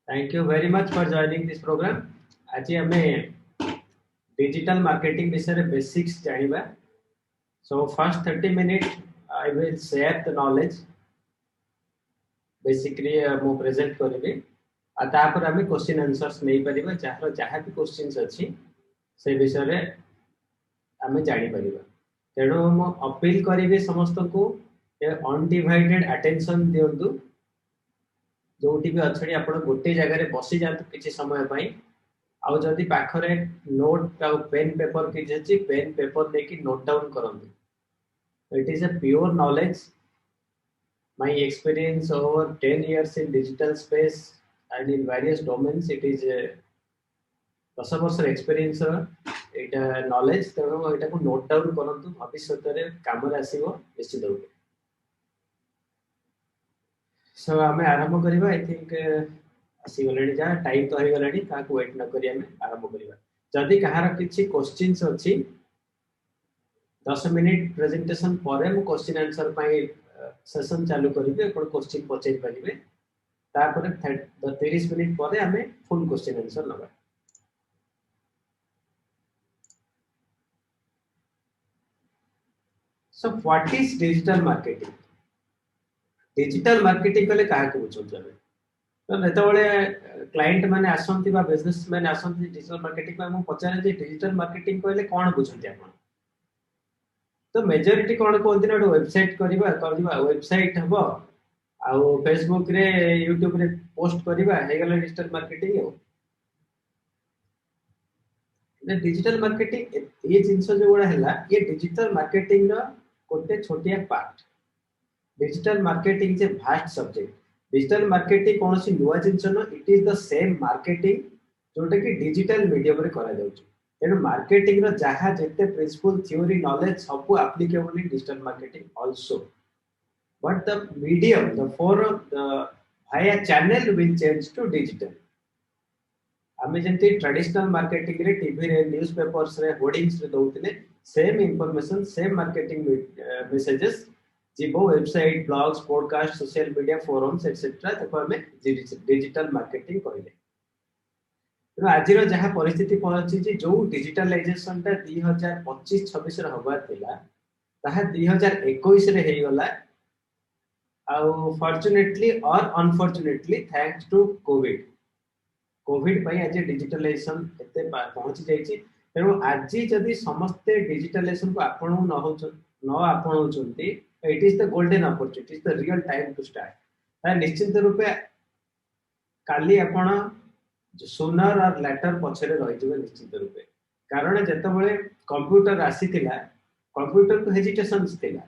Thank you very much for joining this program. आज हमें digital marketing विषय basics जानिबा. So first 30 minutes I will share the knowledge. Basically मु present करिबे. आ तापर हमें question answers नै परिबा जहार जहा भी क्वेश्चंस अछि से विषय रे हमें जानि परिबा. तेणु मु अपील करिबे समस्त को अनडिवाइडेड अटेंशन दियंतु. जोटी भी अछि आपण गोटे जगह रे बसी जातु किछि समय पई. आउ जदि पाखरे नोट आ पेन पेपर कि जछि पेन पेपर लेके नोट डाउन करंतु. It is a pure knowledge. My experience over 10 years in digital space and in various domains, it is 10 ବର୍ଷର experience ଏଇଟା knowledge. ତେଣୁ ଏଇଟାକୁ note down କରନ୍ତୁ, ଭବିଷ୍ୟତରେ କାମରେ ଆସିବ ନିଶ୍ଚିତ ରୂପେ. So ଆମେ ଆରମ୍ଭ କରିବା. I think ଆସିଗଲାଣି ଯାହା ଟାଇମ୍ ତ ହେଇଗଲାଣି, କାହାକୁ ୱେଟ୍ ନ କରି ଆମେ ଆରମ୍ଭ କରିବା. ଯଦି କାହାର କିଛି କ୍ୱେଶ୍ଚିନ୍ସ ଅଛି 10 ମିନିଟ୍ ପ୍ରେଜେଣ୍ଟେସନ ପରେ ମୁଁ क्वेश्चन आंसर ପାଇଁ सेशन चालू करिवे. आपण क्वेश्चन पचारि परिवे. तापर 30 मिनिट ପରେ ଆମେ फुल क्वेश्चन आंसर नबा. So what is digital marketing? Digital marketing कले काहे को बुझौछ ଆମେ? तो जेतबेले क्लाइंट माने आसंती बा बिजनेस मैन आसंती डिजिटल मार्केटिंग में मु पचारे जे डिजिटल मार्केटिंग कहले कोन बुझंती आपण. तो मेजॉरिटी कोन कोनती ना वेबसाइट करबा वेबसाइट हबो आउ फेसबुक रे यूट्यूब रे पोस्ट करबा हे गेल डिजिटल मार्केटिंग हो. डिजिटल मार्केटिंग ये जिनस जो गुड़ा है ये डिजिटल मार्केटिंग रो गोटे छोटिया पार्ट. डिजिटल मार्केटिंग जे भास्ट सब्जेक्ट. डिजिटल मार्केटिंग कौन सी नुआ जिनस न it is the same marketing जोटा कि डिजिटल मीडियम रे करा जाउछ. तेणु मार्केटिंग रो जहा जेते प्रिंसिपल थ्योरी नॉलेज सब applicable in digital marketing also. But the medium, the forum, the via channel will change to digital. आमे जंती ट्रेडिशनल मार्केटिंग रे टीवी रे न्यूज़पेपर्स रे होर्डिंग्स रे दउतले same information same marketing messages जीवो website blogs podcast social media forums etcetera तको हमें डिजिटल मार्केटिंग कहले. तो आजिरो जहा परिस्थिति पहुंची जे जो डिजिटलाइजेशन ता 2025 26 रे हवा थिला ताहा 2021 रे हेई गला. फॉर्चुनेटली और अनफॉर्चुनेटली थैंक्स टू कोविड पई आज डिजिटलाइजेशन एते पहुंची जाईची. तेणु आज जदि समस्ते डिजिटलाइजेशन को आपण न आपणुचंती it is the golden opportunity. Is the real time to start. निश्चित रूपे काली आपण सुनर और लेटर पछरे रहि जबे निश्चित रूपे. कारण जेतेबेले कंप्यूटर आसीतिला कंप्यूटर को हेजिटेशंस थिला.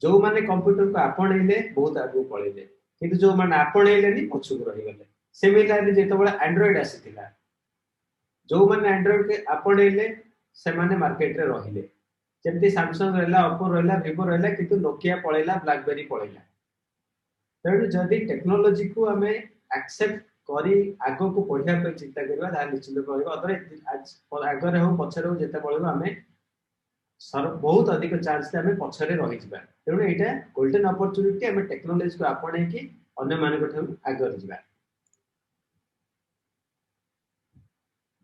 जो माने कंप्यूटर को आपणैले बहुत आगु पळैले किंतु जो माने आपणैलेनी पछुक रहि गले. सिमिलरली जेतेबेले एंड्रॉइड आसीतिला जो माने एंड्रॉइड के आपणैले से माने मार्केट रे रहिले. जेमति सैमसंग रहला ओप्पो रहला विवो रहला किंतु नोकिया पळैला ब्लैकबेरी पळैला. तेणु जदि टेक्नोलॉजी को हमें एक्सेप्ट करी आगो को पढ़िया पे चिंता करबा ता निश्चित कहबा. अदर आज आगरे हो पछरे हो जेते पळैबा हमें सर बहुत अधिक चांस से हमें पछरे रहि जिबा. तेणु एटा गोल्डन अपॉर्चुनिटी हमें टेक्नोलॉजी को आपणे कि अन्य मानक ठन आगर जिबा.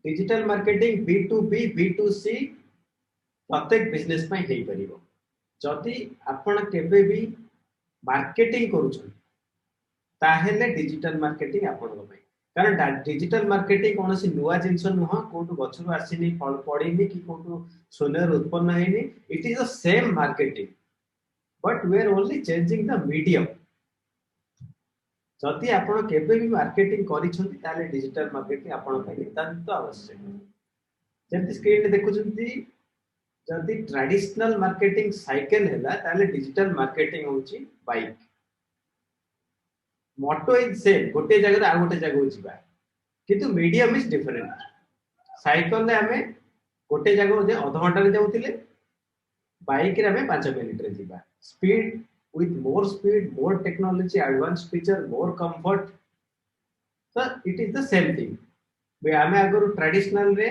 डिजिटल मार्केटिंग B2B B2C प्रत्येक बिजनेस में हेई परिबो. जदि आपण केबे भी मार्केटिंग करूछन ताहेले डिजिटल मार्केटिंग आपण पई. कारण डिजिटल मार्केटिंग कौन सी नुआ जिनस नुह कोटु गछरु आसीनी फल पड़ीनी कि कोटु सोनर उत्पन्न हेनी. It is the same marketing but we are only changing the medium. जदि आपण केबे भी मार्केटिंग करिसंती ताले डिजिटल मार्केटिंग आपण पई नितांत आवश्यक. जेंति स्क्रीन रे देखुचंती जदि ट्रेडिशनल मार्केटिंग साइकिल हैला ताले डिजिटल मार्केटिंग होची बाइक. मोटो इज सेम गोटे जगह आ गोटे जगह जिबा किंतु मीडियम इज डिफरेंट. साइकिल रे हमें गोटे जगह जे आधा घंटा रे जाउतिले बाइक रे हमें 5 मिनिट रे जिबा. Speed with more speed more technology advanced feature more comfort. So it is the same thing. we ame agur traditional रे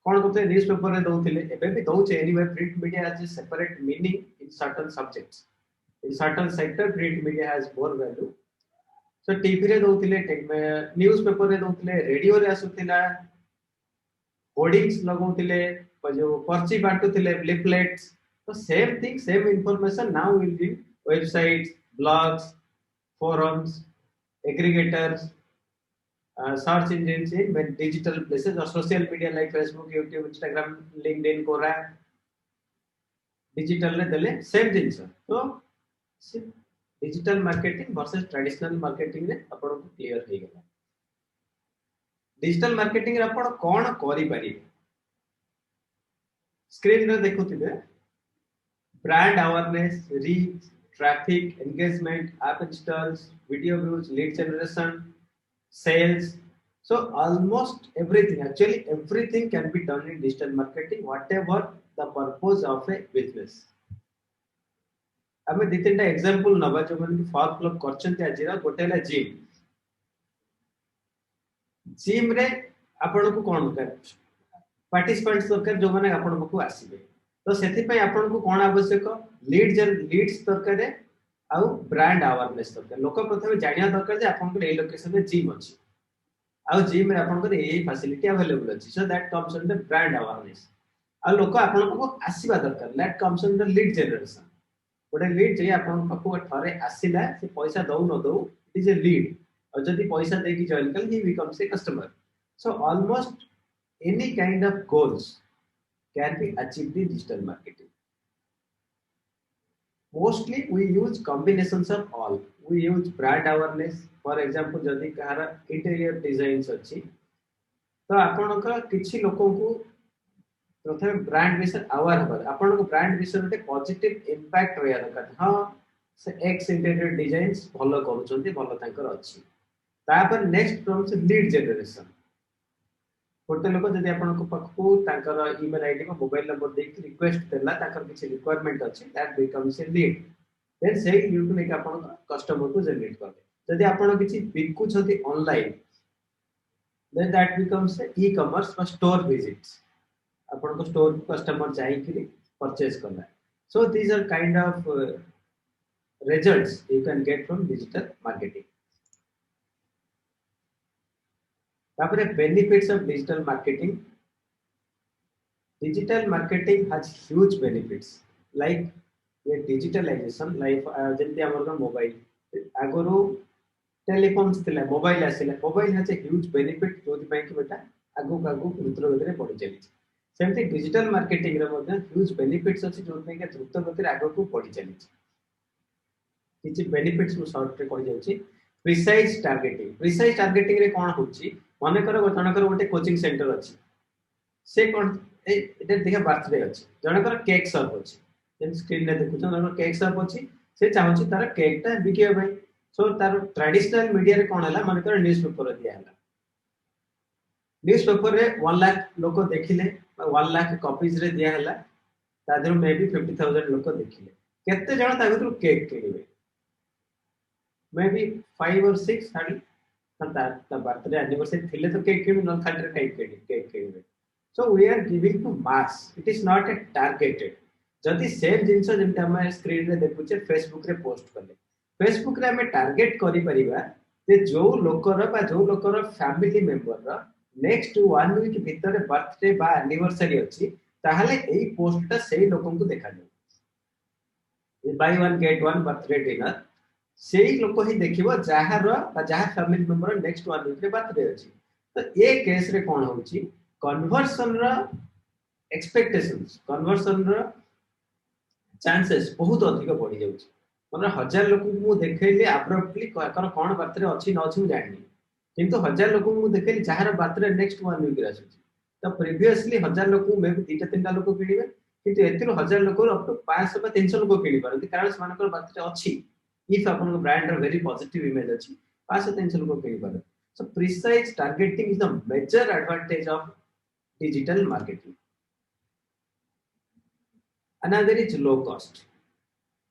कोन कोते न्यूज़पेपर रे दउतिले एबे भी दउचे. Anyway print media has a separate meaning in certain subjects. In certain sector print media has more value. तो TV रे दउतिले news paper रे दउतिले radio रे आसुतिला होर्डिंग्स लगौतिले जो पर्ची बांटुतिले लिफलेट्स तो same thing same information now will be websites blogs forums aggregators search engines in digital places or social media like Facebook YouTube Instagram LinkedIn Quora digital रे देले same जिंस तो digital marketing versus traditional marketing रे आपण को clear हो गला digital marketing रे आपण कोन करि पारि स्क्रीन रे देखुथिबे brand awareness reach traffic engagement app installs video views lead generation sales so almost everything actually everything can be done in digital marketing whatever the purpose of a business आमे दी तीनटा example नबा जो मन form fill up करछन्ते आजिरा गोटेला gym रे आपण को कोन कर पार्टिसिपेंट्स दरकार जो माने आपण को आसीबे तो सेथि पय आपण को कोन आवश्यक लीड्स दरकार आउ ब्रांड अवेयरनेस दरकार लोक प्रथमे जानिया दरकार जे आपण को ए लोकेशन में जिम अछि आउ जिम रे आपण को ए फैसिलिटी अवेलेबल अछि so that comes under brand awareness आ लोक आपण को आसीबा दरकार that comes under lead generation गोटे लीड जे आपण को थरे आसीला से पैसा दउ न दउ इट इज ए लीड और जदी पैसा देकी जॉइन कर he becomes a customer so almost any kind of goals can be achieved in digital marketing. Mostly we use combinations of all. We use brand awareness. For example, जदि कहार interior designs अच्छी तो आपण का किछि लोकों को प्रथमे ब्रांड विषय अवेयर होबा आपण को ब्रांड विषय रे पॉजिटिव इंपैक्ट होया दरकार हां से एक्स इंटीरियर डिजाइन्स भलो करूछंती भलो तांकर अछि तापर नेक्स्ट कम्स लीड जनरेशन गोटे लोक जदि आपण को पखु तांकर ईमेल आईडी को मोबाइल नंबर दे के रिक्वेस्ट देला तांकर किछि रिक्वायरमेंट अछि that becomes a lead then से लीड लेके आपण कस्टमर को जनरेट करबे जदि आपण किछि बिकु छथि online then that becomes a e commerce और स्टोर विजिट्स आपण को स्टोर को कस्टमर जाई के परचेज करना so these are kind of results you can get from digital marketing तापर benefits of digital marketing has huge benefits like ये digitalisation life जंती हमर मोबाइल आगरो टेलीफोन्स थिला मोबाइल आसिला mobile has a huge benefit जोति पय कि बेटा आगो आगो द्रुत गति रे बढ़ि चली सेमती डिजिटल मार्केटिंग रे मध्ये ह्यूज बेनिफिट्स अछि जोति पय कि द्रुत गति रे आगो को बढ़ि चली किछि बेनिफिट्स मु शॉर्ट रे कहि जाउची प्रिसाइज टारगेटिंग रे कोन होची माने करो जनकर गोटे कोचिंग सेंटर अछि से कोन एते देखा बर्थडे अछि जनकर केक शॉप अछि जेन स्क्रीन रे देखु जनकर केक शॉप अछि से चाहूची तार केक ता बिकियो भाई सो तार ट्रेडिशनल मीडिया रे कोन हला माने कर न्यूज़ पेपर दिया हला न्यूज़ पेपर रे 1 लाख लोक देखिले 1 लाख कॉपीज रे दिया हला तादर मे भी 50000 लोक देखिले केते जण ता भीतर केक किनिबे मे बी 5 और 6 हाली ता बर्थडे एनिवर्सरी थिले तो केक किन न खाली केक किनिबे so we are giving to mass it is not a targeted जदि सेम जिंस जेंटा हम स्क्रीन रे देखुचे फेसबुक रे पोस्ट करले फेसबुक रे हम टारगेट करि परिबा जे जो लोकर बा जो लोकर फैमिली मेंबर रा नेक्स्ट 1 वीक भीतर बर्थडे बा एनिवर्सरी अछि ताहाले एई पोस्टटा सेही लोकन को देखा जाय by one get one birthday dinner सेही लोक ही देखिबो जहार बा जहा फैमिली मेंबर नेक्स्ट 1 वीक रे बर्थडे अछि तो ए केस रे कोन होउची कन्वर्सन रा एक्सपेक्टेशंस कन्वर्सन रा चांसेस बहुत अधिक बढ़ी जाउची मतलब 1000 लोक को देखैले अब्रप्टली कर कोन बर्थडे अछि न अछि जानि किंतु 1000 लोक को देखैले जहार बर्थडे नेक्स्ट 1 वीक रे अछि तो प्रीवियसली 1000 लोक मे भी 2-3 लोक किनिबे किंतु एतिरो 1000 लोक अप टू 500 बा 300 लोक किनि पारନ୍ତି कारण समानकर बर्थडे अछि इफ अपन ब्रांड रा वेरी पॉजिटिव इमेज अछि 500-300 लोक किनि पारନ୍ତି so precise targeting is the major advantage of digital marketing another is low cost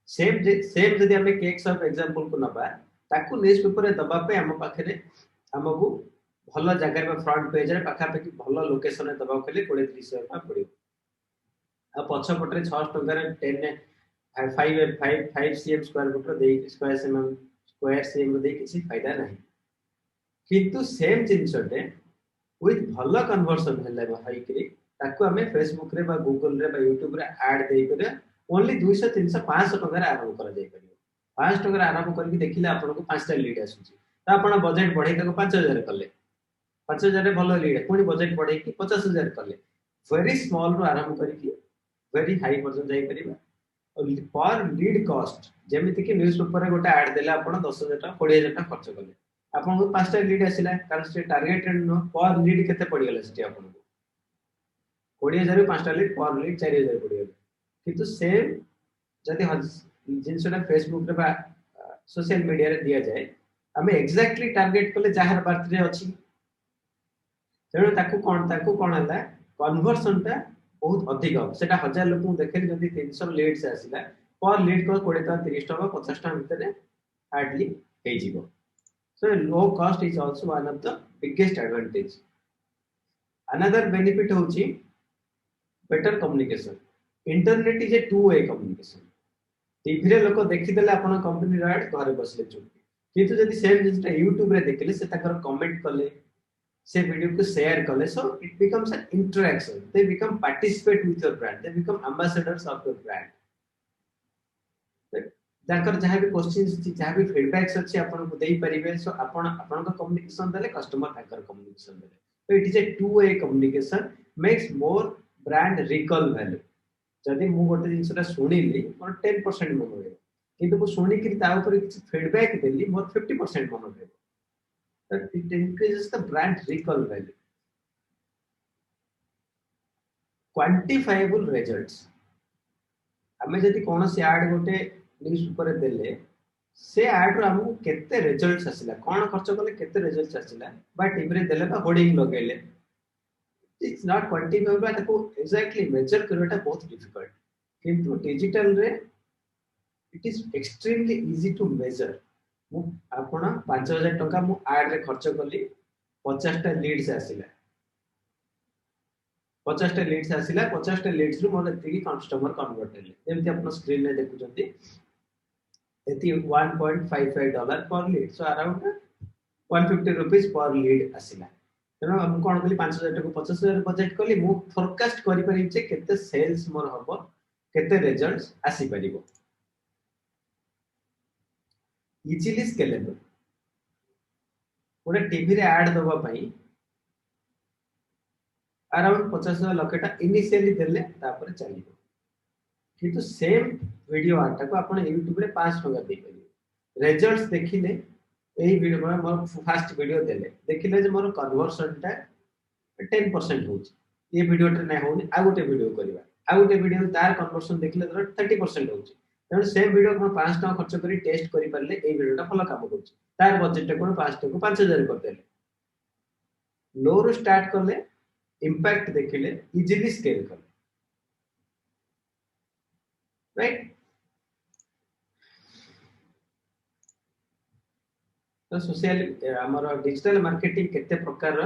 same जदि हमें केक शॉप एग्जांपल को नबा ताकू न्यूज़ पेपर रे दबा पे हम पाखरे हमकू भलो जगह पे फ्रंट पेज रे पाखा पे भलो लोकेशन रे दबा खेले 20-30 टका पड़ियो आ पछ पटरे 6 टका रे 10 5 cm स्क्वायर फुट रे दे स्क्वायर सेम स्क्वायर सेम रो दे किसी फायदा नहीं किंतु सेम जिनसटे विथ भल कन्वर्सन है हाइक्री ताको आम फेसबुक रे बा गूगल रे बा यूट्यूब रे ऐड दे करे ओनली 200 300 500 टका रे आरंभ करा जाय परियो 5 टका रे आरंभ करके देखिले आपन को 5 टा लीड आसुची त आपन बजट बढ़ाई ताको 5000 कले 5000 रे भल लीड पुनी बजट बढ़ाई कि 50000 कले वेरी स्मॉल रो आरंभ करके वेरी हाई पर्यंत जाय परिबा पर लीड कॉस्ट जेमिति कि न्यूज़ पेपर रे गोटा ऐड देला आपण 10000 टका 20000 टका खर्च कले आपन को 5 टा लीड आसिला कारण से टारगेटेड नो पर लीड केते पड़ी गेला सेठी आपन को 20000 5 टा लीड पर लीड 4000 पड़ी गेला किंतु सेम जदि जिनसटा फेसबुक रे बा सोशल मीडिया रे दिया जाए हमें एग्जैक्टली टारगेट कले जहार बर्थडे अछि तेणु ताकू कोन हला कन्वर्सन टा बहुत अधिक सेटा 1000 लोक देखले जदि 300 लीड्स आसिला पर लीड को 20 टका 30 टका 50 टका भीतर हार्डली हे जीवो so low cost is also one of the biggest advantage another benefit होची better communication internet is a two way communication TV रे लोक देखि देले अपन कंपनी राइट घरे बसले चुप किंतु जदि सेम जिसटा YouTube रे देखले से ताकर कमेंट कले से वीडियो को शेयर कले so it becomes an interaction they become participate with your brand they become ambassadors of your brand जाकर जहाँ भी क्वेश्चंस जहाँ भी फीडबैक्स अच्छी आपन को देई परिबे सो आपन का कम्युनिकेशन देले कस्टमर ताकर कम्युनिकेशन देले तो it is A two way communication makes more brand recall value जदि मु गोटे जिंसटा सुनिली मोर 10% मन रहे किंतु मु सुनी कि ता ऊपर किछ फीडबैक देली मोर 50% मन रहे that it increases the brand recall value quantifiable results हमें जदि कोन से ऐड गोटे न्यूज़ पेपर देले से ऐड रो हमहु केते रिजल्ट्स आसिला कोन खर्च करले केते रिजल्ट्स आसिला बा टीवी रे देले बा होर्डिंग लगेले इट्स नॉट क्वांटिफाइबल बा ताको एग्जैक्टली मेजर करवाटा बहुत डिफिकल्ट किंतु डिजिटल रे it is extremely easy to measure मु आपण 5000 टका मु ऐड रे खर्च करली 50 टा लीड्स आसिला 50 टा लीड्स आसिला 50 टा लीड्स रु मोर एति कस्टमर कन्वर्ट हेले जेमति आपण स्क्रीन रे देखुचंती एति $1.55 per lead so around 150 rupees per lead आसिला तेनो हम कोन कली 5000 टका 50000 बजट कली मु फोरकास्ट करि परिम जे केते सेल्स मोर हबो केते रिजल्ट्स आसी परिबो इजीली स्केलेबल ओडे टीवी रे ऐड दबा पई अराउंड 50000 लकेटा इनिशियली देले तापर चलिबो किंतु सेम वीडियो आटा को आपण YouTube रे 5 टका दे परिबे रिजल्ट्स देखिले एही वीडियो में मोर फर्स्ट वीडियो देले देखिले जे मोर कन्वर्सन टा 10% होची ये वीडियो टे नै होनी आ गोटे वीडियो करबा आ गोटे वीडियो तार कन्वर्सन देखिले 30% होची तेणु सेम वीडियो को 5 टका खर्च करी टेस्ट करि परले ए वीडियोटा भलो काम करछि तार बजेट को 5 टका 5000 कर देले लो रो स्टार्ट करले इंपैक्ट देखिले इजीली स्केल करले राइट तो सोशल हमर डिजिटल मार्केटिंग केते प्रकार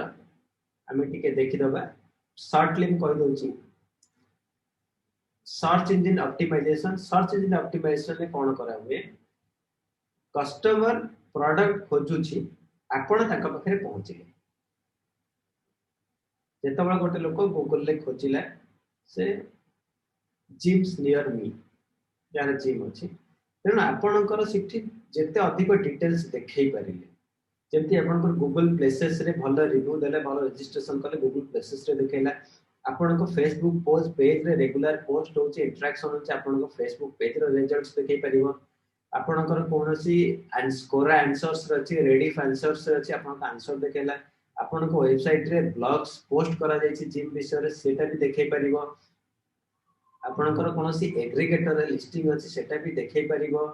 हमें टिके देखि दबा शॉर्टली हम कहि दोछि सर्च इंजन ऑप्टिमाइजेशन में कोन करा हुए कस्टमर प्रोडक्ट खोजुछि आपण ताका पाखरे पहुंचिले जेतबा गोटे लोक गूगल ले खोजिला से जिम्स नियर मी यार जिम अछि तेणु आपणकर सिठी जेते अधिक डिटेल्स देखै परिले जेमति आपणकर गूगल प्लेसेस रे भलो रिव्यू देले भलो रजिस्ट्रेशन कले गूगल प्लेसेस रे देखैला आपणको फेसबुक पोस्ट पेज रे रेगुलर पोस्ट होची इंटरेक्शन होची आपणको फेसबुक पेज रे रिजल्ट्स देखै परिबो आपणकर कोनोसी स्कोर आंसर्स रची रेडी आंसर्स रची आपणको आंसर देखैला आपणको वेबसाइट रे ब्लॉग्स पोस्ट करा जायछि जिम विषय रे सेटा भी देखै परिबो आपणकर कोनोसी एग्रीगेटर रे लिस्टिंग अछि सेटा भी देखै परिबो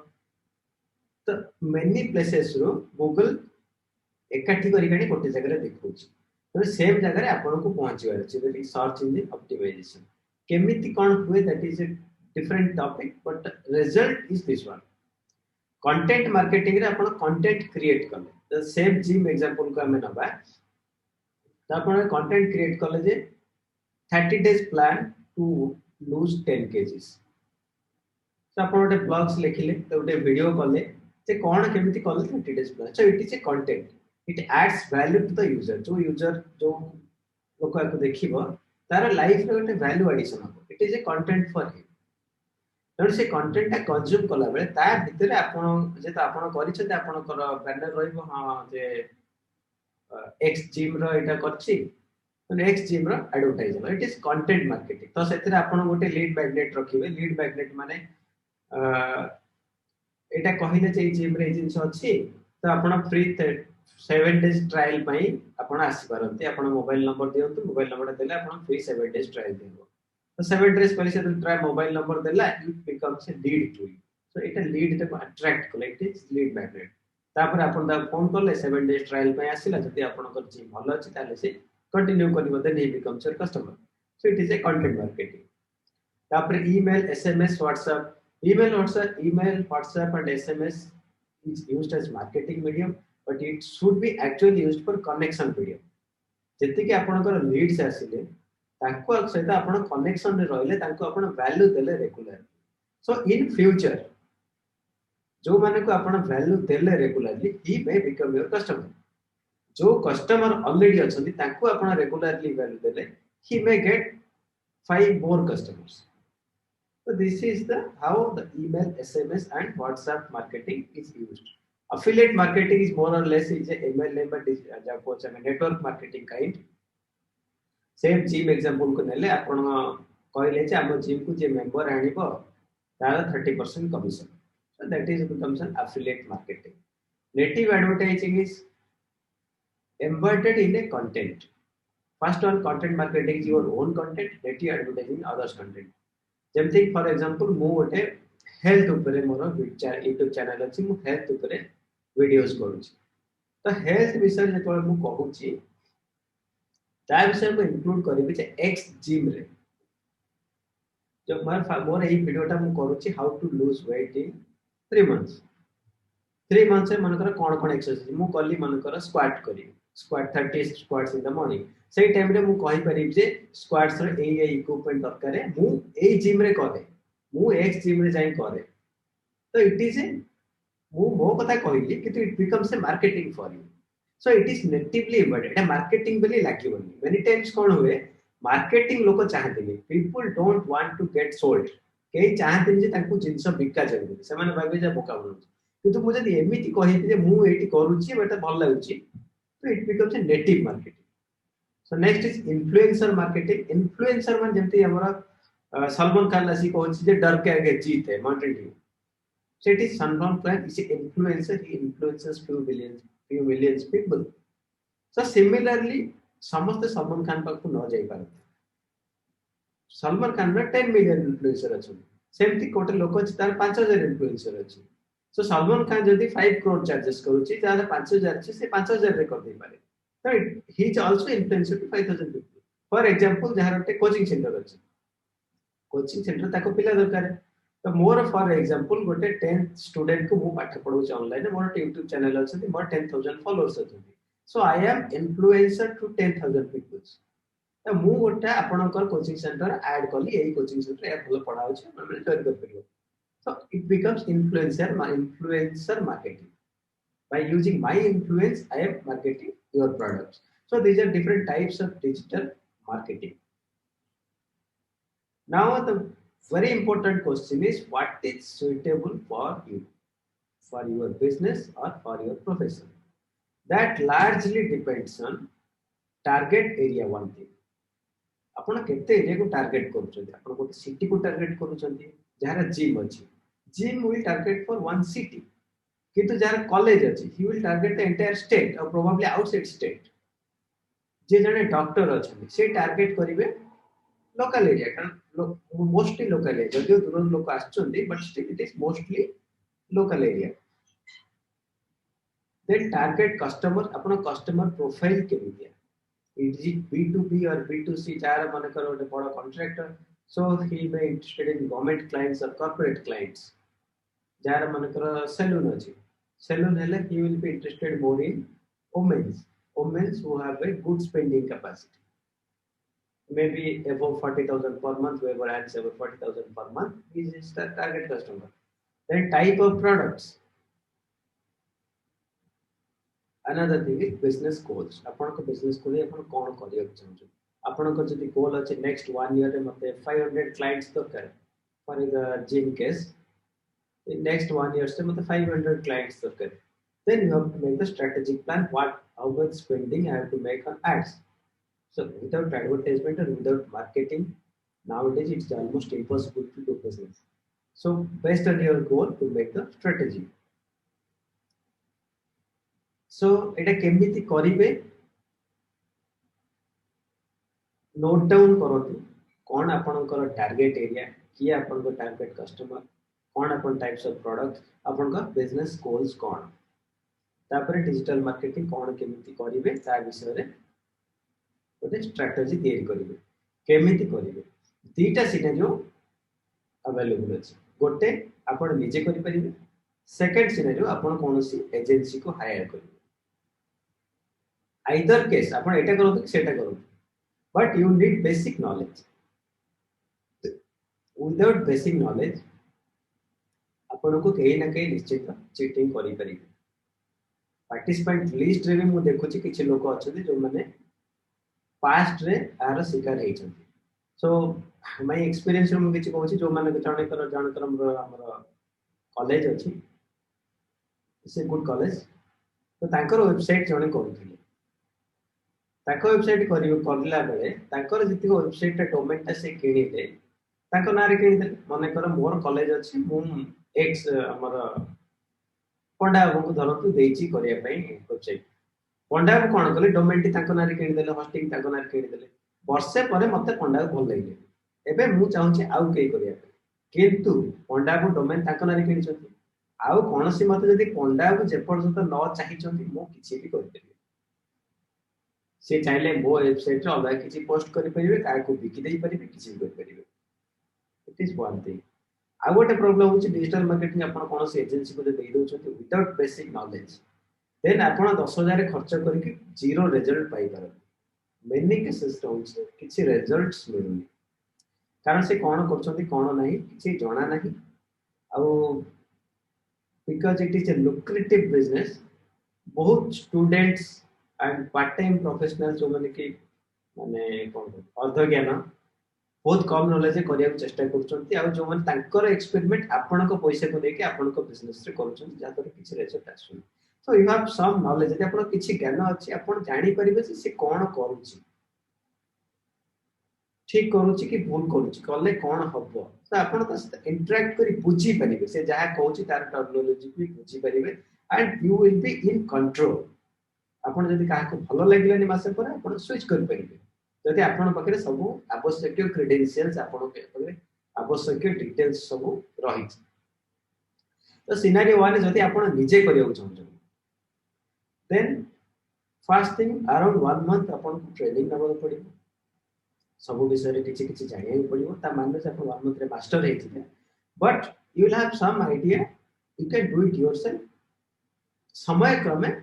तो मेनी प्लेसेस रो गूगल एकाठी करी गाडी गोटे जगह रे देखौछि तो सेम जगह रे आपन को पहुंचीबार अछि that is search engine optimisation केमिति कोन हुए that is a different topic but result is this one content marketing रे आपन कंटेंट क्रिएट करले द सेम जिम एग्जांपल को हमें नबा तो आपन कंटेंट क्रिएट करले जे 30 days plan to lose 10 kgs तो आपन गोटे ब्लॉग्स लिखिले तो गोटे वीडियो कले जे कौन केमिति कल 30 days plan so it is a content, it adds value to the user जो user जो लोक को देखिबो तार लाइफ रे गोटे वैल्यू एडिशन हो, it is a content for him. तेणु से कंटेंट टा कंज्यूम कला बेले ता भितर आपण जे तो आपण करिसेते आपण कर बैनर रहइबो हां जे एक्स जिम रो एटा करछि एक्स जिम रो advertisement, it is content marketing. तो सेतिर आपण गोटे लीड मैग्नेट रखिबे, लीड मैग्नेट माने एटा कहिले जे जिम रे जिंस अछि तो आपण फ्री 7 days ट्रायल पई आपण आसी परंती, आपण मोबाइल नंबर दियंतु, मोबाइल नंबर देले आपण फ्री 7 days ट्रायल देबो। तो 7 days पहिले से ट्राय मोबाइल नंबर देला it becomes a lead to you. So एटा लीड को अट्रैक्ट कलेक्ट लीड मैग्नेट। तापर आपण दा फोन करले 7 days ट्रायल पई आसीला, जति आपण कर जिम भलो अछि ताले से कंटिन्यू करबो, then he becomes your customer. So it is a content marketing. तापर email, SMS, WhatsApp, email, WhatsApp, and SMS is used as marketing medium, but it should be actually used for connection medium। जति कि आपनकर Leeds आसिले ताको सहित आपण connection रे रहले ताको आपण वैल्यू देले रेगुलर। सो इन फ्यूचर जो माने को आपण वैल्यू देले regularly he may become your customer. जो कस्टमर ऑलरेडी अछंती ताको आपण रेगुलरली वैल्यू देले ही मे gate 5 more customers। So this is the how the email, SMS, and WhatsApp marketing is used। Affiliate marketing is more or less is a MLM, but is network marketing kind। Same gym example को नेले आपण कहले जे हम gym को जे member आनिबो तार 30% commission। So that is becomes an affiliate marketing। Native advertising is embedded in a content। First one, content marketing is your own content, native advertising others content। जेमति for example मु गोटे health ऊपर मोर YouTube channel अछि, मु health ऊपर videos करूछि। तो health विषय जे मु कहूछि ता विषय मु इंक्लूड करबि जे एक्स जिम रे जो मोर एही वीडियोटा मु करूछि how to lose weight in 3 months। 3 months में मनकर कोन कोन एक्सरसाइज मु कली मनकर स्क्वाट करी, squat 30 squats in the morning. सेही टाइम रे मु कहि परिब जे स्क्वाट्स रे ए इक्विपमेंट दरकार है, मु ए जिम रे करे, मु एक्स जिम रे जाई करे। तो इट इज ए मु मो कथा कहिली कि it becomes a marketing for you. So it is natively embedded, एटा मार्केटिंग बेली लागिवनी। मेनी टाइम्स कोन हुए मार्केटिंग लोक चाहते people don't want to get sold, कई चाहते जे तांको जिंस बिका जाय, से माने भाबे जे बोका बनु। किंतु मु जदी एमिति कहि जे मु एटी करूची बट भल लागुची, तो it becomes a native marketing. So next is influencer marketing। influencer मान जेमति हमरा सलमान खान लासी कहछि जे डर के आगे जीत है Mountain Dew. So it is Salman Khan is an influencer, he influences few millions people। So similarly समस्त सलमान खान पाखु न जाई पारत, सलमान खान रे 10 million influencer अछि, सेमति कोटे लोक अछि तार 5000 influencer अछि। So सलमान खान जदी 5 crore चार्जेस करूछि ताले 5000 अछि से 5000 रे कर दे पारे। So he is also influencer to 5000 people। For example जहार एक कोचिंग सेंटर अछि, कोचिंग सेंटर ताको पिला दरकार है, तो मोर फॉर एग्जांपल गोटे 10th स्टूडेंट को मु पाठ पढौछि ऑनलाइन, मोर YouTube चैनल अछि, मोर 10000 फॉलोअर्स अछि। So I am influencer to 10000 peoples. तो मु गोटे आपनकर कोचिंग सेंटर ऐड कली, एई कोचिंग सेंटर ए भलो पढाउछि, माने जॉइन कर परियो। So it becomes influencer marketing। By using my influence, I am marketing your products। So these are different types of digital marketing। Now the very important question is what is suitable for you, for your business or for your profession। That largely depends on target area। one thing आपण केते area को target करूछन्ती, आपण को city को target करूछन्ती जहार gym अछि, gym will target for one city. किंतु जार कॉलेज अछि he will target the entire state और प्रोबेबली आउटसाइड स्टेट। जे जने डॉक्टर अछि से टारगेट करिवे लोकल एरिया, कारण मोस्टली लोकल एरिया, जदियो दूर लोक आछन्ती but still it is mostly local area. Then target customer, आपण कस्टमर प्रोफाइल केमितिया, इट इज B2B और B2C। जार माने करो ଗୋଟେ बड़ contractor, so he may interested in government clients और कॉर्पोरेट क्लाइंट्स। जार माने करो सैलून अछि, सैलून हेले he will be interested more in women who have a good spending capacity, maybe above 40,000 per month, whoever earns above 40,000 per month is the target customer। Then type of products, another thing is business goals. आपन को business goal आपन कोन करियो चाहू आपन को जदी गोल अछि next 1 year रे मते 500 क्लाइंट्स दरकार for the gym case in next 1 year से मतलब 500 clients दरकार then you have to make the strategic plan what how much spending I have to make on ads so without advertisement and without marketing nowadays it's almost impossible to do business so based on your goal to make the strategy so এটা কেমিতি করিবে note down करतु कौन आपनकर target area किए आपन target customer कौन अपन types of product अपन business goals कौन तापर डिजिटल मार्केटिंग कौन केमिति करिवे ता विषय रे गोटे स्ट्रेटजी तैयारी करिवे केमिति करिवे दीटा सिनेरियो अवेलेबल अछि गोटे अपन निजे करि परिबे सेकंड सिनेरियो अपन कोनोसी एजेंसी को हायर करिवे आइदर केस अपन एटा करत कि सेटा करत but you need basic knowledge without basic knowledge आपन को कहीं ना कहीं निश्चित चीटिंग करि परिबे पार्टिसिपेंट लिस्ट रे मु देखु छी किछ लोक अछि जो माने पास्ट रे आर शिकार हे छथि सो माय एक्सपीरियंस रे मु किछ कहू छी जो माने जण कर हमर कॉलेज अछि से गुड कॉलेज तो तांकर वेबसाइट जणे करूथिले ताको वेबसाइट करला बेले ताकर जति वेबसाइट डोमेन ता से किनिले ताको नारे किनिले मने कर मोर कॉलेज अछि मु एक्स हमर पंडा को धरतु देछि करिया पई वेबसाइट पंडा को कोन कले डोमेन टी ताको नारे किनिदेले होस्टिंग ताको नारे किनिदेले वर्षे परे मते पंडा को भल लागले एबे मु चाहू छी आउ के करिया किंतु पंडा को डोमेन ताको नारे किनिछथि आउ कोनसी मते जदी पंडा को जे पर्यंत न चाहिछथि मु किछि भी करि देबे से चाहिले मो वेबसाइट रे अलग किछि पोस्ट करि परिबे काय को बिकि देई परिबे किछि भी करि परिबे इट इज वन थिंग आ गोटे प्रॉब्लम होछि डिजिटल मार्केटिंग अपन कोन से एजेंसी को देई दउ छथि विदाउट बेसिक नॉलेज देन अपन 10000 खर्च करके जीरो रिजल्ट पाई पर मेनी केसेस होछि किछि रिजल्ट्स मिलुनी कारण से कोन करछथि कोन नाही किछि जणा नाही आ because it is a lucrative business बहुत students and part time professionals जो माने कि माने कोन अर्ध ज्ञान बहुत कम नॉलेज करिया चेष्टा करछंती आ जो माने तांकर एक्सपेरिमेंट आपन को पैसा को देके आपन को बिजनेस रे करछंती जा तर किछ रिजल्ट आसु so you have some knowledge यदि आपन किछ ज्ञान अछि आपन जानि परिबे से कोन करूची ठीक करूची कि भूल करूची कले कोन हबो तो आपन त इंटरेक्ट करी बुझी परिबे से जहा कहूची तार टर्मिनोलॉजी भी बुझी परिबे and you will be in control आपण जदि काहा को भलो लागलानी मासे पर आपण स्विच कर परिबे जदि आपण पकरे सब आवश्यक क्रेडेंशियल्स आपण पकरे आवश्यक डिटेल्स सब रही तो सिनेरियो 1 जदि आपण निजे करियो चाहू then first thing around 1 month आपण को ट्रेनिंग नबो पड़िबो सब विषय रे किछि किछि जानिया पड़िबो ता माने से आपण 1 मंथ रे मास्टर हे छिते but you will have some idea you can do it yourself समय क्रमे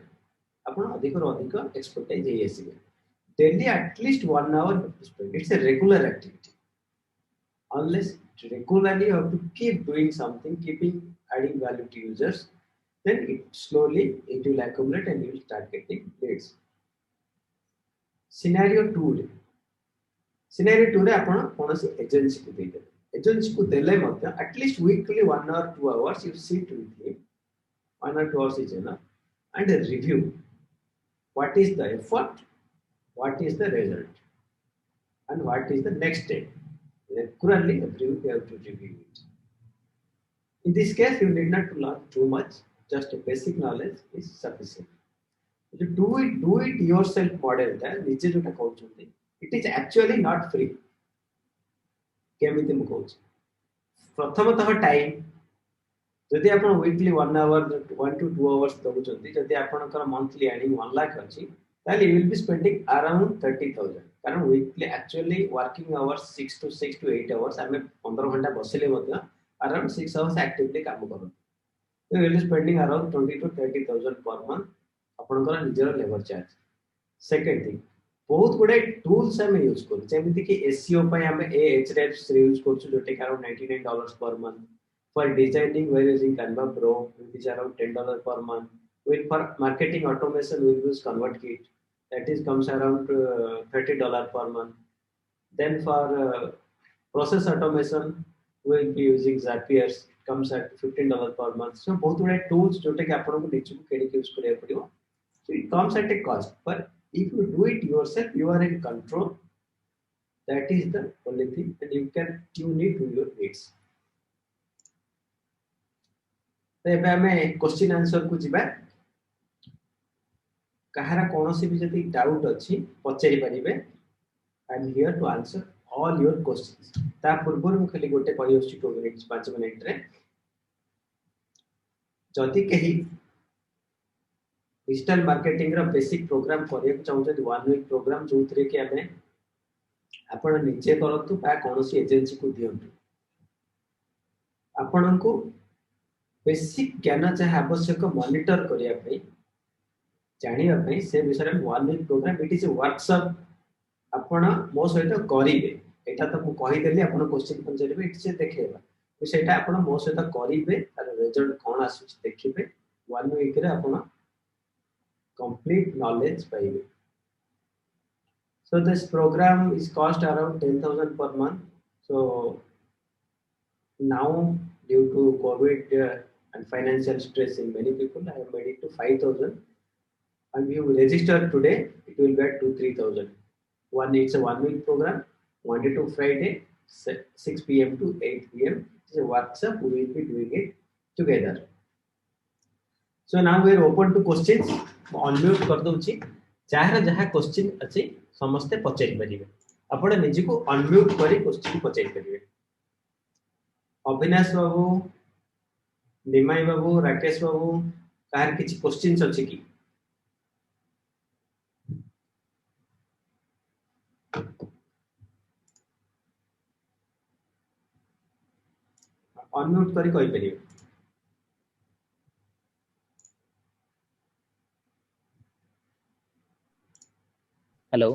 अपन अधिक और अधिक एक्सपर्टाइज हे आसीबे daily at least 1 hour spend it's a regular activity unless regularly you have to keep doing something keeping adding value to users then it slowly it will accumulate and you will start getting leads scenario 2 रे आपण कोनसी agency को दे देबे agency को देले मध्य at least weekly 1 or 2 hours you sit with him 1 or 2 hours is enough and review what is the effort, what is the result, and what is the next step. Regularly, every week you have to review it. In this case, you need not to learn too much. Just a basic knowledge is sufficient. You do it yourself model. Niche जो टा कहउछन्ती, it is actually not free. केमिति मु कहउछ प्रथमतः time जदि आपण weekly 1 hour 1 to 2 hours दउछन्ती जदि आपनकर मंथली अर्निंग 1 लाख अछि ताले you will be spending around 30000 कारण weekly actually working hours 6 to 8 hours हमें 15 घंटा बसिले मध्य अराउंड 6 hours एक्टिवली काम करन you will be spending around 20 to 30000 per month आपनकर निजर लेबर चार्ज सेकंड थिंग बहुत गुडे टूल्स हम यूज करू जेमिति कि एसईओ पय हम एएचआरएफ्स यूज करछु जोटे around $99 per month. For designing, we're using Canva Pro, which is around $10 per month. With for marketing automation, we use ConvertKit. That is comes around $30 per month. Then for process automation, we'll be using Zapier. It comes at $15 per month. So both गुड़े tools Jote कि आपको निचु केड़ी use करिया पड़ियो. So it comes at a cost. But if you do it yourself, you are in control. That is the only thing, and you need to your needs. तो एबे हमें question answer को जिबा. कहारा कोनोसी भी जति डाउट अछि पचेरी परिबे. I am here to answer all your questions. ता पूर्व मु खाली गोटे कहि अछि 2 मिनिट्स 5 मिनिट रे. जति कहि डिजिटल मार्केटिंग रो बेसिक प्रोग्राम करिया चाहू 1 वीक प्रोग्राम जोथरे कि हमें आपण निजे करतु बा कोनोसी एजेंसी को दियंतु. आपण को बेसिक ज्ञान चाहे आवश्यक मॉनिटर करिया पई जानिया पई से विषय में 1 week program it is a workshop आपण मो सहित करिवे. एटा तो मु कहि देली आपण क्वेश्चन पनजरिबे इट से देखेबा. तो सेटा आपण मो सहित करिवे तार रिजल्ट कोन आसु देखिबे. 1 वीक रे आपण कंप्लीट नॉलेज पाइबे. So this program is cost around 10,000 per month. So now due to COVID and financial stress in many people, I have made it to 5,000. And if you register today, it will get to 3,000. It's a 1 week program, Monday to Friday, 6 p.m. to 8 p.m. It's a workshop. We will be doing it together. So now we are open to questions. Unmute कर दूँगी. चाहे जहाँ question अच्छी समस्ते पचारि परिबे. आपण निजे को अनम्यूट करी क्वेश्चन पचारि परिबे. अविनाश बाबू, निमाई बाबू, राकेश बाबू कार किछि क्वेश्चंस अछि की? अनम्यूट करी कहि परिबे. हेलो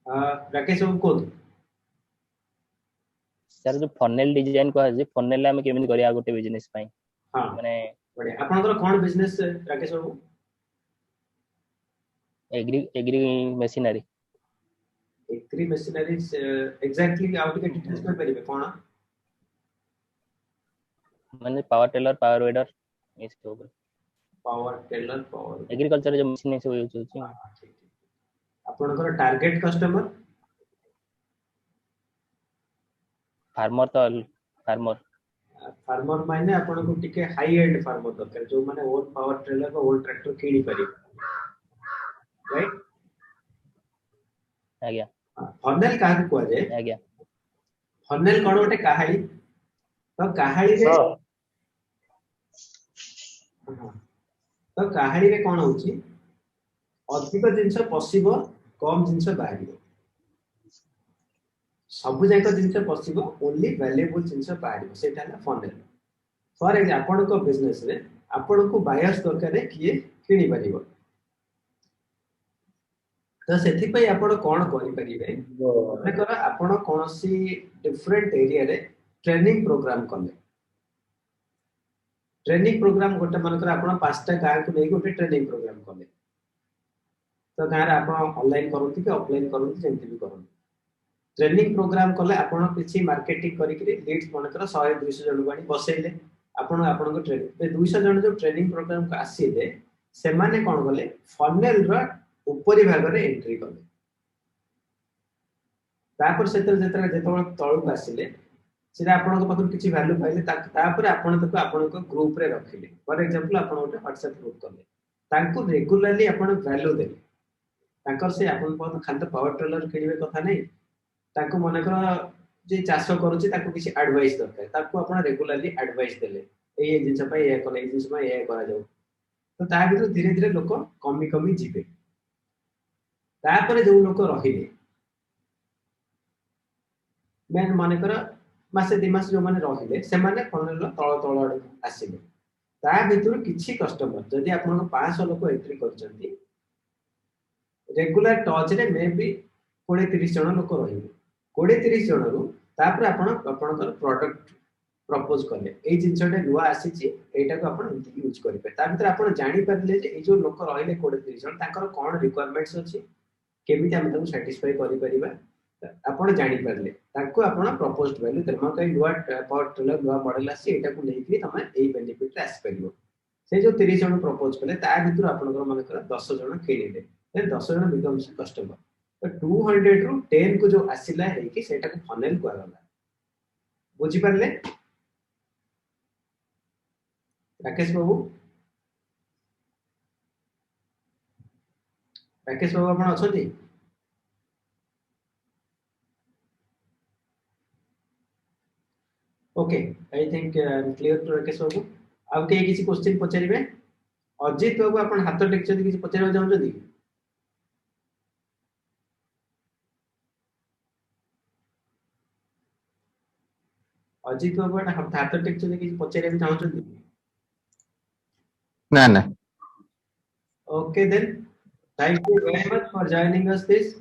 राकेश बाबू को सर जो फनेल डिजाइन को है फनेल हम केमिति करिया गोटे बिजनेस पई. हां माने बडे आपनकर कोन बिजनेस Rakesh babu? Agri machinery. Agri machinery exactly out के डिटेल्स कर परिबे कोन? माने पावर टेलर, पावर वेडर इसके ऊपर. पावर टेलर, पावर एग्रीकल्चर जो मशीन सब यूज होची. आपनकर टारगेट कस्टमर फार्मर तो फार्मर माने आपन को टिके हाई एंड फार्मर दरकार जो माने ओन पावर ट्रेलर का ओन ट्रैक्टर किनी पारि. राइट आज्ञा. फनेल का को जाय आज्ञा. फनेल कोन ओटे कहाली तो कहाली रे तो कहाली रे कोन होची अधिक जिंस पसिबो कम जिंस बाहिबो. सब जाक जिनस पसिबो ओनली वैल्यूएबल जिनस बाहर सेटा है फनेल. फॉर एग्जांपल आपन को बिजनेस रे आपन को बायर्स दरकार किए किनी परिबो. तो सेथि पई आपन कोन करि परिबे मानेकर आपन कोनसी डिफरेंट एरिया रे ट्रेनिंग प्रोग्राम करले. ट्रेनिंग प्रोग्राम गोटे मानेकर आपन पांचटा गाय को नै गोटे ट्रेनिंग प्रोग्राम करले. तो गाय रे आपन ऑनलाइन करंती कि ऑफलाइन करंती जेंति भी करंती. ट्रेनिंग प्रोग्राम कले आपण किछि मार्केटिंग करी के लीड्स मनकर 100 200 जन को आनी बसेले. आपण आपण को ट्रेनिंग पे 200 जन जो ट्रेनिंग प्रोग्राम का आसीले से माने कोन गले फनेल रो ऊपरी भाग रे एंट्री कले. तापर सेतर जेतबे तळु को आसीले सेटा आपण को पकर किछि वैल्यू पाइले तापर आपण तको आपण को ग्रुप रे रखिले. फॉर एग्जांपल आपण ओटे WhatsApp ग्रुप करले तांको रेगुलरली आपण वैल्यू देले. तांकर से आपण को खाली पावर ट्रेलर किनिबे कथा नै. ताको मन कर जे चाष करूची ताको किछि एडवाइस दरकार ताको आपण रेगुलरली एडवाइस देले ए जिंस पय ए कोले ए जिंस पय ए करा जाऊ. तो ता बितु धीरे धीरे लोक कमी कमी जिबे. तापर जो लोक रहिले मेन मन कर मासे 2 मास जो माने रहिले से माने फनेल तळ तळ आसीबे. ता बितु किछि कस्टमर जदी आपण को 500 लोक एंट्री करचंती रेगुलर टच रे मे बी 20 30 जन लोक रहिबे. 20 30 जन रु तापर आपण आपनकर प्रोडक्ट प्रपोज कले ए जिनसटे नुआ आसीची एटा को आपण एंती यूज करि पे ता भीतर आपण जानि परले जे ए जो लोक रहिले 20 30 जन ताकर कोन रिक्वायरमेंट्स अछि केमिति हम ताको सैटिस्फाई करि परिबा आपण जानि परले ताको आपण प्रपोज्ड वैल्यू धर्म कई नुआ पावर नुआ मॉडल आसी एटा को नै कि तमे ए बेनिफिट रे आसी परिबो से जो 30 जन प्रपोज कले ता भीतर आपण मन कर 10 जन किनिले देन 10 जन बिकम्स कस्टमर तो 200 रु 10 को जो आसिला है कि सेटा को फनेल को आगला बुझी परले राकेश बाबू आपण अछथि okay I think I am clear to Rakesh babu अब के किसी क्वेश्चन पचारिबे अजित बाबू आपण हाथ टेक जदी किसी पचारबा चाहू जदी अजित बाबू आपण हाथ टेक जदी किसी पचारबा चाहू जदी ना ना okay then thank you very much for joining us this